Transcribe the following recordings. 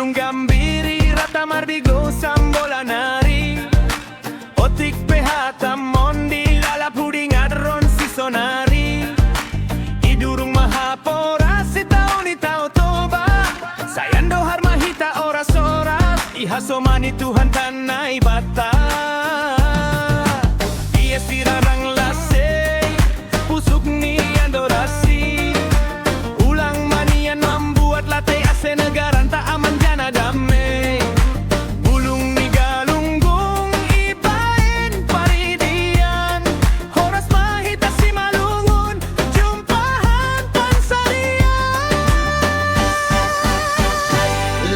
Bulung gambiri rata mardigo sambola nari Otik pehata mondi lalap huding adron sisonari Idurung mahapora si tao ni tao toba Sayando harmahita oras oras Ihasomani Tuhan tanay bata Iya sirarang lasay Pusuk ni adorasi Ulang manian membuat latte ase negaran tak aman jana damai Bulung ni galunggung ibain paridian Horas mahita si malungun jumpahan pansarian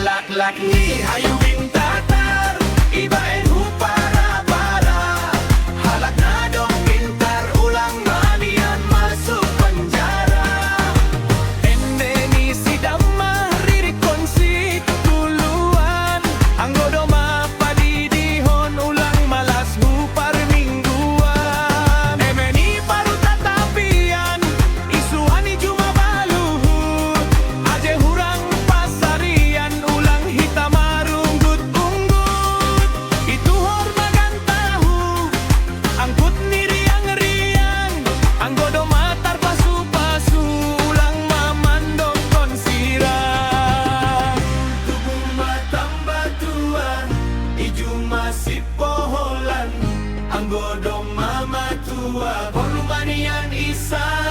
Lak-lak ni hayu bintatar ibain hu para-para Halak na dong pintar ulang manian masuk penjara Ende ni si damah ririkon si tuluan Anggodo mapadidihon ulang malas hu parmingguan Eme ni paru tatapian isuan ni juma baluhur Aje hurang pasarian ulang hitam marunggut-unggut Itu hormagan tahu angkut ni riang-riang Anggodo matar pasu-pasu ulang mamandong konsirang Tubuh matang batuan iju masih poholan Anggodo mama tua Porumanian isa